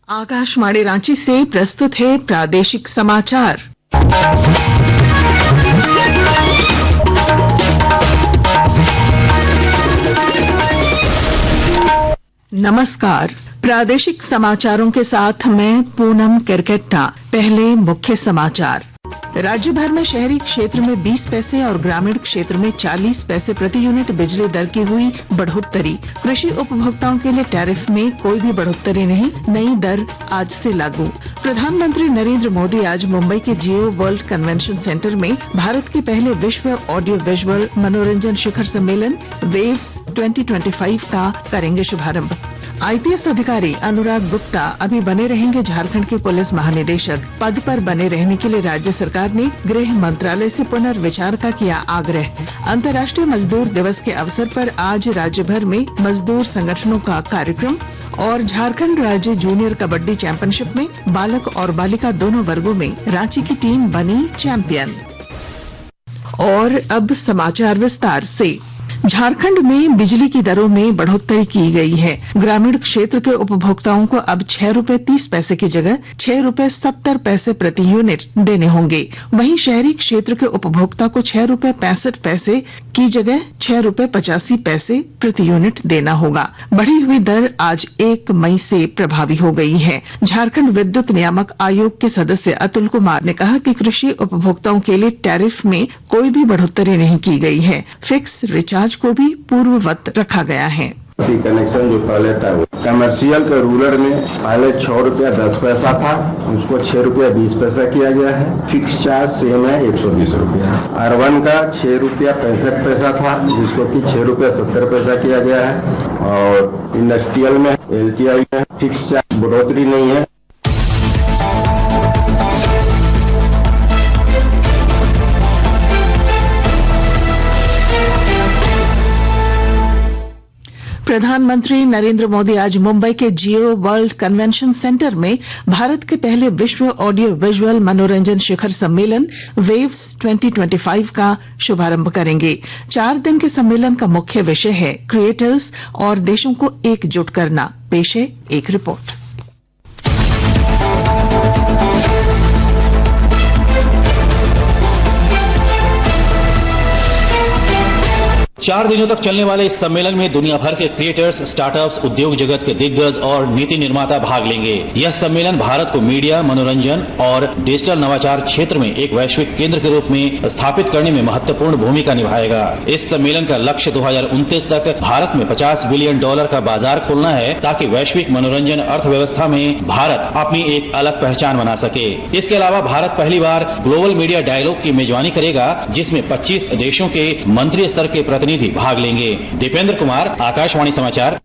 आकाशवाणी रांची से प्रस्तुत है प्रादेशिक समाचार। नमस्कार, प्रादेशिक समाचारों के साथ मैं पूनम किरकेट्टा। पहले मुख्य समाचार। राज्य भर में शहरी क्षेत्र में 20 पैसे और ग्रामीण क्षेत्र में 40 पैसे प्रति यूनिट बिजली दर की हुई बढ़ोत्तरी। कृषि उपभोक्ताओं के लिए टैरिफ में कोई भी बढ़ोत्तरी नहीं, नई दर आज से लागू। प्रधानमंत्री नरेंद्र मोदी आज मुंबई के जियो वर्ल्ड कन्वेंशन सेंटर में भारत के पहले विश्व ऑडियो विजुअल मनोरंजन शिखर सम्मेलन वेव्स 2025 का करेंगे शुभारंभ। आईपीएस अधिकारी अनुराग गुप्ता अभी बने रहेंगे झारखंड के पुलिस महानिदेशक। पद पर बने रहने के लिए राज्य सरकार ने गृह मंत्रालय से पुनर्विचार का किया आग्रह। अंतर्राष्ट्रीय मजदूर दिवस के अवसर पर आज राज्य भर में मजदूर संगठनों का कार्यक्रम। और झारखंड राज्य जूनियर कबड्डी चैंपियनशिप में बालक और बालिका दोनों वर्गों में रांची की टीम बनी चैंपियन। और अब समाचार विस्तार से। झारखंड में बिजली की दरों में बढ़ोत्तरी की गई है। ग्रामीण क्षेत्र के उपभोक्ताओं को अब 6 रुपए 30 पैसे की जगह 6 रुपए 70 पैसे प्रति यूनिट देने होंगे। वहीं शहरी क्षेत्र के उपभोक्ता को 6 रुपए 65 पैसे की जगह 6 रुपए 85 पैसे प्रति यूनिट देना होगा। बढ़ी हुई दर आज 1 मई से प्रभावी हो गई है। झारखंड विद्युत नियामक आयोग के सदस्य अतुल कुमार ने कहा कि कृषि उपभोक्ताओं के लिए टैरिफ में कोई भी बढ़ोत्तरी नहीं की गई है। फिक्स रिचार्ज को भी पूर्ववत रखा गया है। कनेक्शन जो पहले था कमर्शियल के रूरल में पहले 6 रुपया 10 पैसा था, उसको 6 रुपया 20 पैसा किया गया है। फिक्स चार्ज सेम है 120 रुपया। अर्बन का 6 रुपया 65 पैसा था, जिसको कि 6 रुपया 70 पैसा किया गया है। और इंडस्ट्रियल में एलटीआई में फिक्स चार्ज बढ़ोतरी नहीं है। प्रधानमंत्री नरेंद्र मोदी आज मुंबई के जियो वर्ल्ड कन्वेंशन सेंटर में भारत के पहले विश्व ऑडियो विजुअल मनोरंजन शिखर सम्मेलन वेव्स 2025 का शुभारंभ करेंगे। 4 दिन के सम्मेलन का मुख्य विषय है क्रिएटर्स और देशों को एकजुट करना। पेश है एक रिपोर्ट। 4 दिनों तक चलने वाले इस सम्मेलन में दुनिया भर के क्रिएटर्स, स्टार्टअप्स, उद्योग जगत के दिग्गज और नीति निर्माता भाग लेंगे। यह सम्मेलन भारत को मीडिया, मनोरंजन और डिजिटल नवाचार क्षेत्र में एक वैश्विक केंद्र के रूप में स्थापित करने में महत्वपूर्ण भूमिका निभाएगा। इस सम्मेलन का लक्ष्य 2029 तक भारत में $50 बिलियन का बाजार खोलना है, ताकि वैश्विक मनोरंजन अर्थव्यवस्था में भारत अपनी एक अलग पहचान बना सके। इसके अलावा भारत पहली बार ग्लोबल मीडिया डायलॉग की मेजबानी करेगा, जिसमें 25 देशों के मंत्री स्तर के प्रतिनिधि भाग लेंगे। दीपेंद्र कुमार, आकाशवाणी समाचार।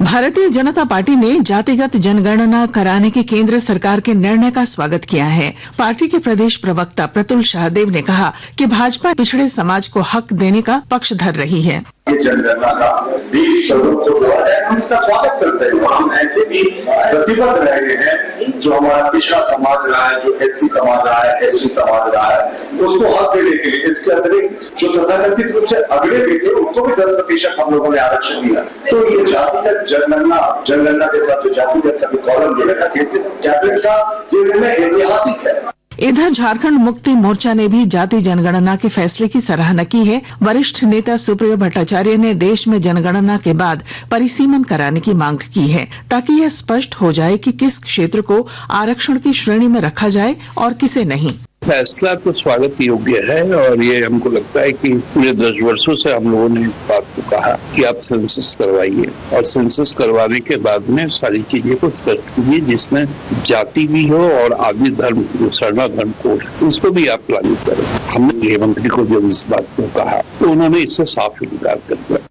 भारतीय जनता पार्टी ने जातिगत जनगणना कराने के केंद्र सरकार के निर्णय का स्वागत किया है। पार्टी के प्रदेश प्रवक्ता प्रतुल शाहदेव ने कहा कि भाजपा पिछड़े समाज को हक देने का पक्षधर रही है। जनगणना का देश को जो है हम इसका स्वागत करते हैं। हम ऐसे भी प्रतिबद्ध रहे हैं जो हमारा पिछड़ा समाज रहा है, जो एससी समाज रहा है, एसटी समाज रहा है, उसको हक देने के लिए। इसके अतिरिक्त जो तथाकथित रूप से अगले भी थे, उनको भी 10% हम लोगों ने आरक्षण दिया। तो ये जातिगत जनगणना के साथ जो जातिगत का कॉलम देने का कैबिनेट का ये निर्णय ऐतिहासिक है। इधर झारखंड मुक्ति मोर्चा ने भी जाति जनगणना के फैसले की सराहना की है। वरिष्ठ नेता सुप्रियो भट्टाचार्य ने देश में जनगणना के बाद परिसीमन कराने की मांग की है, ताकि यह स्पष्ट हो जाए कि किस क्षेत्र को आरक्षण की श्रेणी में रखा जाए और किसे नहीं। फैसला तो स्वागत योग्य है और ये हमको लगता है कि पूरे 10 वर्षों से हम लोगों ने इस बात को कहा कि आप सेंसस करवाइए और सेंसस करवाने के बाद में सारी चीजें को स्पष्ट कीजिए, जिसमें जाति भी हो और आदि धर्म सरना धर्म कोड उसको भी आप लागू करें। हमने गृह मंत्री को जब इस बात को कहा तो उन्होंने इससे साफ इनकार कर दिया।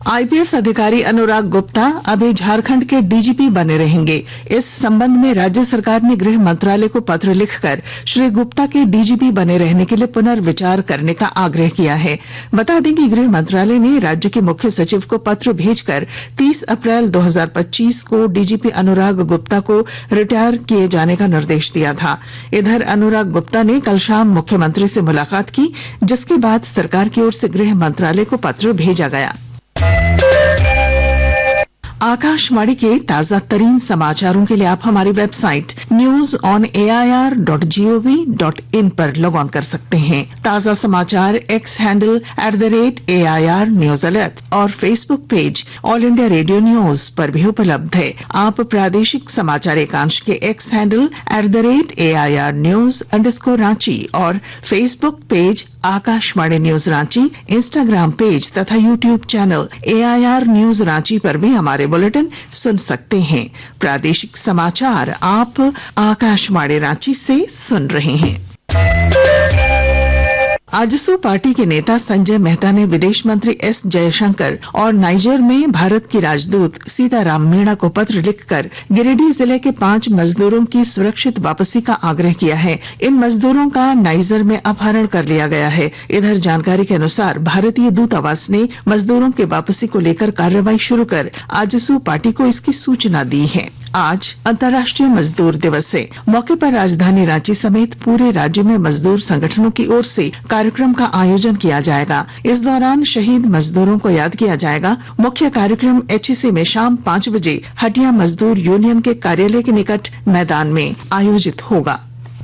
आईपीएस अधिकारी अनुराग गुप्ता अभी झारखंड के डीजीपी बने रहेंगे। इस संबंध में राज्य सरकार ने गृह मंत्रालय को पत्र लिखकर श्री गुप्ता के डीजीपी बने रहने के लिए पुनर्विचार करने का आग्रह किया है। बता दें कि गृह मंत्रालय ने राज्य के मुख्य सचिव को पत्र भेजकर 30 अप्रैल 2025 को डीजीपी अनुराग गुप्ता को रिटायर किए जाने का निर्देश दिया था। इधर अनुराग गुप्ता ने कल शाम मुख्यमंत्री से मुलाकात की, जिसके बाद सरकार की ओर से गृह मंत्रालय को पत्र भेजा गया। आकाशवाणी के ताजा तरीन समाचारों के लिए आप हमारी वेबसाइट news.air.gov.in पर लॉग ऑन कर सकते हैं। ताजा समाचार एक्स हैंडल @AIR और Facebook page all India radio news पर भी उपलब्ध है। आप प्रादेशिक समाचार एकांश के एक्स हैंडल @AIR News_रांची और Facebook page Akashvani news Ranchi, Instagram page तथा YouTube channel AIR news Ranchi पर भी हमारे बुलेटिन सुन सकते हैं। प्रादेशिक समाचार आप आकाशवाणी रांची से सुन रहे हैं। आजसू पार्टी के नेता संजय मेहता ने विदेश मंत्री एस जयशंकर और नाइजर में भारत की राजदूत सीताराम मीणा को पत्र लिखकर गिरिडीह जिले के 5 मजदूरों की सुरक्षित वापसी का आग्रह किया है। इन मजदूरों का नाइजर में अपहरण कर लिया गया है। इधर जानकारी के अनुसार भारतीय दूतावास ने मजदूरों की वापसी को लेकर कार्रवाई शुरू कर आजसू पार्टी को इसकी सूचना दी है। आज अंतर्राष्ट्रीय मजदूर दिवस है। मौके पर राजधानी रांची समेत पूरे राज्य में मजदूर संगठनों की ओर से कार्यक्रम का आयोजन किया जाएगा। इस दौरान शहीद मजदूरों को याद किया जाएगा। मुख्य कार्यक्रम HEC में शाम 5 बजे हटिया मजदूर यूनियन के कार्यालय के निकट मैदान में आयोजित होगा।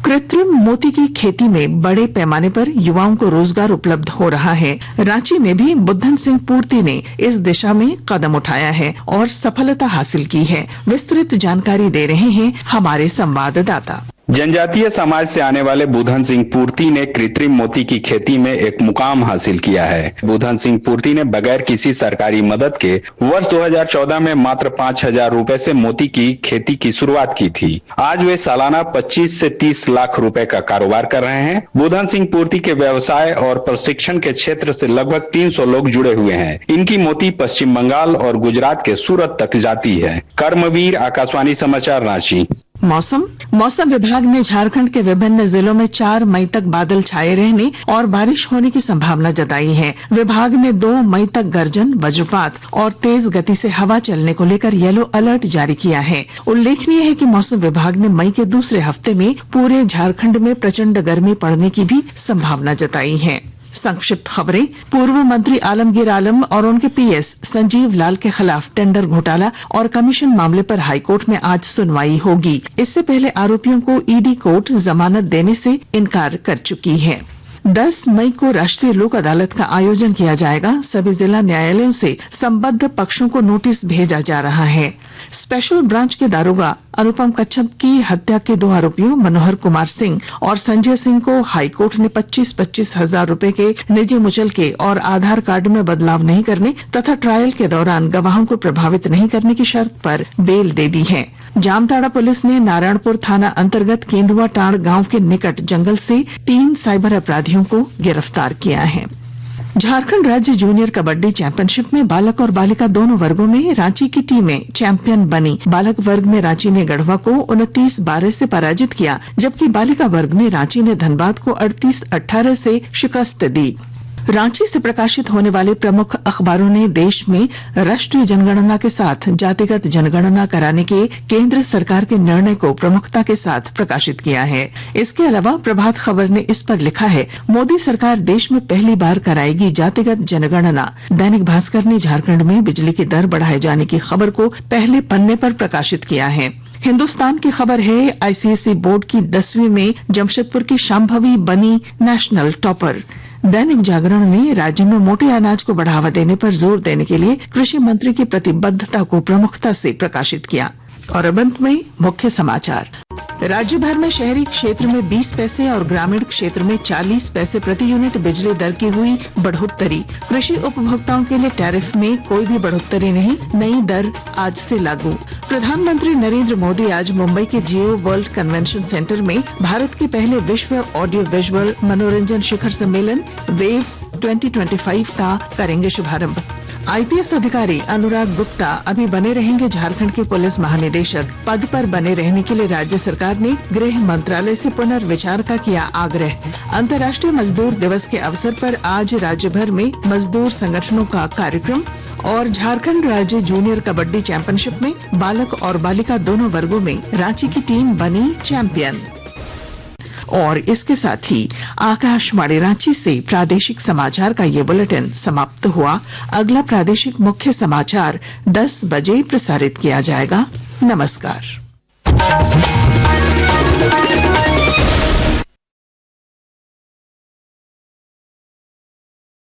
कृत्रिम मोती की खेती में बड़े पैमाने पर युवाओं को रोजगार उपलब्ध हो रहा है। रांची में भी बुद्धन सिंह पूर्ति ने इस दिशा में कदम उठाया है और सफलता हासिल की है। विस्तृत जानकारी दे रहे हैं हमारे संवाददाता। जनजातीय समाज से आने वाले बुधन सिंह पूर्ति ने कृत्रिम मोती की खेती में एक मुकाम हासिल किया है। बुधन सिंह पूर्ति ने बगैर किसी सरकारी मदद के वर्ष 2014 में मात्र 5,000 रुपए से मोती की खेती की शुरुआत की थी। आज वे सालाना 25 से 30 लाख रुपए का कारोबार कर रहे हैं। बुधन सिंह पूर्ति के व्यवसाय और प्रशिक्षण के क्षेत्र से लगभग 300 लोग जुड़े हुए हैं। इनकी मोती पश्चिम बंगाल और गुजरात के सूरत तक जाती है। कर्मवीर, आकाशवाणी समाचार, रांची। मौसम विभाग ने झारखंड के विभिन्न जिलों में 4 मई तक बादल छाए रहने और बारिश होने की संभावना जताई है। विभाग ने 2 मई तक गर्जन, वज्रपात और तेज गति से हवा चलने को लेकर येलो अलर्ट जारी किया है। उल्लेखनीय है कि मौसम विभाग ने मई के दूसरे हफ्ते में पूरे झारखंड में प्रचंड गर्मी पड़ने की भी संभावना जताई है। संक्षिप्त खबरें। पूर्व मंत्री आलमगीर आलम और उनके PS संजीव लाल के खिलाफ टेंडर घोटाला और कमीशन मामले पर हाईकोर्ट में आज सुनवाई होगी। इससे पहले आरोपियों को ED कोर्ट जमानत देने से इनकार कर चुकी है। 10 मई को राष्ट्रीय लोक अदालत का आयोजन किया जाएगा। सभी जिला न्यायालयों से संबद्ध पक्षों को नोटिस भेजा जा रहा है। स्पेशल ब्रांच के दारोगा अनुपम कच्छप की हत्या के 2 आरोपियों मनोहर कुमार सिंह और संजय सिंह को हाईकोर्ट ने 25-25 हजार रुपए के निजी मुचलके और आधार कार्ड में बदलाव नहीं करने तथा ट्रायल के दौरान गवाहों को प्रभावित नहीं करने की शर्त पर बेल दे दी है। जामताड़ा पुलिस ने नारायणपुर थाना अंतर्गत केंदुआ टांड़ गांव के निकट जंगल से 3 साइबर अपराधियों को गिरफ्तार किया है। झारखंड राज्य जूनियर कबड्डी चैंपियनशिप में बालक और बालिका दोनों वर्गों में रांची की टीमें चैंपियन बनी। बालक वर्ग में रांची ने गढ़वा को 29-12 से पराजित किया, जबकि बालिका वर्ग में रांची ने धनबाद को 38-18 से शिकस्त दी। रांची से प्रकाशित होने वाले प्रमुख अखबारों ने देश में राष्ट्रीय जनगणना के साथ जातिगत जनगणना कराने के केंद्र सरकार के निर्णय को प्रमुखता के साथ प्रकाशित किया है। इसके अलावा प्रभात खबर ने इस पर लिखा है, मोदी सरकार देश में पहली बार कराएगी जातिगत जनगणना। दैनिक भास्कर ने झारखंड में बिजली की दर बढ़ाए जाने की खबर को पहले पन्ने पर प्रकाशित किया है। हिंदुस्तान की खबर है, ICSE बोर्ड की 10वीं में जमशेदपुर की शांभवी बनी नेशनल टॉपर। दैनिक जागरण ने राज्य में मोटे अनाज को बढ़ावा देने पर जोर देने के लिए कृषि मंत्री की प्रतिबद्धता को प्रमुखता से प्रकाशित किया। और अब अंत में मुख्य समाचार। राज्य भर में शहरी क्षेत्र में 20 पैसे और ग्रामीण क्षेत्र में 40 पैसे प्रति यूनिट बिजली दर की हुई बढ़ोत्तरी। कृषि उपभोक्ताओं के लिए टैरिफ में कोई भी बढ़ोत्तरी नहीं, नई दर आज से लागू। प्रधानमंत्री नरेंद्र मोदी आज मुंबई के जियो वर्ल्ड कन्वेंशन सेंटर में भारत के पहले विश्व ऑडियो विजुअल मनोरंजन शिखर सम्मेलन वेव्स 2025 का करेंगे शुभारंभ। IPS अधिकारी अनुराग गुप्ता अभी बने रहेंगे झारखंड के पुलिस महानिदेशक। पद पर बने रहने के लिए राज्य सरकार ने गृह मंत्रालय से पुनर्विचार का किया आग्रह। अंतर्राष्ट्रीय मजदूर दिवस के अवसर पर आज राज्य भर में मजदूर संगठनों का कार्यक्रम। और झारखंड राज्य जूनियर कबड्डी चैंपियनशिप में बालक और बालिका दोनों वर्गों में रांची की टीम बनी चैंपियन। और इसके साथ ही आकाशवाणी रांची से प्रादेशिक समाचार का ये बुलेटिन समाप्त हुआ। अगला प्रादेशिक मुख्य समाचार 10 बजे प्रसारित किया जाएगा। नमस्कार।